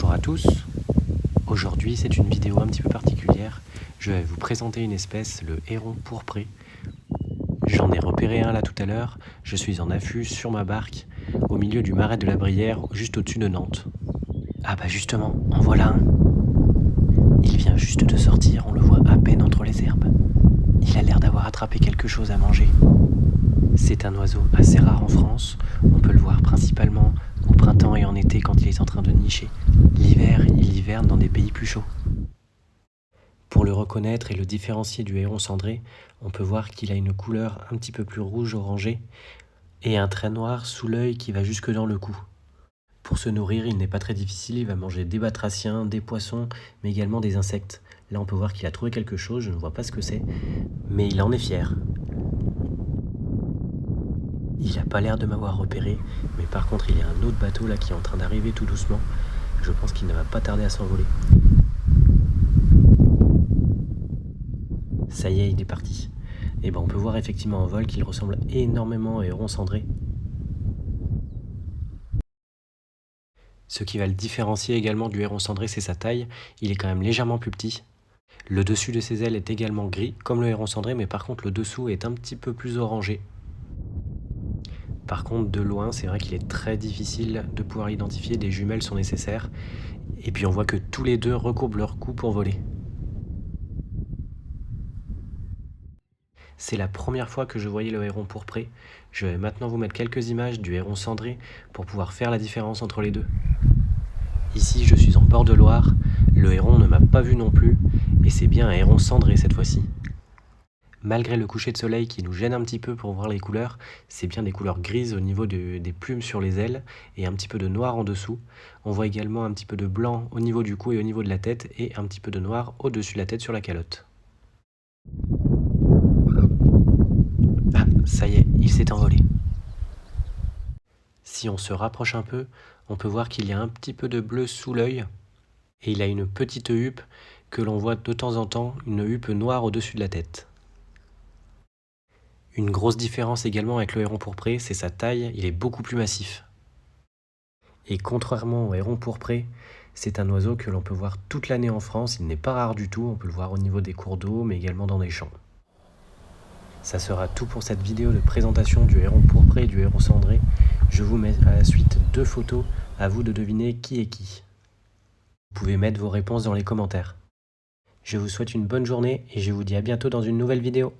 Bonjour à tous, aujourd'hui c'est une vidéo un petit peu particulière. Je vais vous présenter une espèce, le héron pourpré. J'en ai repéré un là tout à l'heure, je suis en affût sur ma barque, au milieu du marais de la Brière, juste au-dessus de Nantes. Ah bah justement, en voilà un. Il vient juste de sortir, on le voit à peine entre les herbes. Il a l'air d'avoir attrapé quelque chose à manger. C'est un oiseau assez rare en France, on peut le voir principalement au printemps et en été quand il est en train de nicher. L'hiver, il hiverne dans des pays plus chauds. Pour le reconnaître et le différencier du héron cendré, on peut voir qu'il a une couleur un petit peu plus rouge orangé et un trait noir sous l'œil qui va jusque dans le cou. Pour se nourrir, il n'est pas très difficile, il va manger des batraciens, des poissons, mais également des insectes. Là, on peut voir qu'il a trouvé quelque chose, je ne vois pas ce que c'est, mais il en est fier. Il n'a pas l'air de m'avoir repéré, mais par contre, il y a un autre bateau là qui est en train d'arriver tout doucement. Je pense qu'il ne va pas tarder à s'envoler. Ça y est, il est parti. Et ben on peut voir effectivement en vol qu'il ressemble énormément à héron cendré. Ce qui va le différencier également du héron cendré, c'est sa taille. Il est quand même légèrement plus petit. Le dessus de ses ailes est également gris, comme le héron cendré, mais par contre le dessous est un petit peu plus orangé. Par contre, de loin, c'est vrai qu'il est très difficile de pouvoir identifier, des jumelles sont nécessaires. Et puis on voit que tous les deux recourbent leur cou pour voler. C'est la première fois que je voyais le héron pourpré. Je vais maintenant vous mettre quelques images du héron cendré pour pouvoir faire la différence entre les deux. Ici, je suis en bord de Loire. Le héron ne m'a pas vu non plus, et c'est bien un héron cendré cette fois-ci. Malgré le coucher de soleil qui nous gêne un petit peu pour voir les couleurs, c'est bien des couleurs grises au niveau des plumes sur les ailes et un petit peu de noir en dessous. On voit également un petit peu de blanc au niveau du cou et au niveau de la tête et un petit peu de noir au-dessus de la tête sur la calotte. Ah, ça y est, il s'est envolé. Si on se rapproche un peu, on peut voir qu'il y a un petit peu de bleu sous l'œil et il a une petite huppe que l'on voit de temps en temps, une huppe noire au-dessus de la tête. Une grosse différence également avec le héron pourpré, c'est sa taille, il est beaucoup plus massif. Et contrairement au héron pourpré, c'est un oiseau que l'on peut voir toute l'année en France, il n'est pas rare du tout, on peut le voir au niveau des cours d'eau, mais également dans des champs. Ça sera tout pour cette vidéo de présentation du héron pourpré et du héron cendré. Je vous mets à la suite 2 photos, à vous de deviner qui est qui. Vous pouvez mettre vos réponses dans les commentaires. Je vous souhaite une bonne journée et je vous dis à bientôt dans une nouvelle vidéo.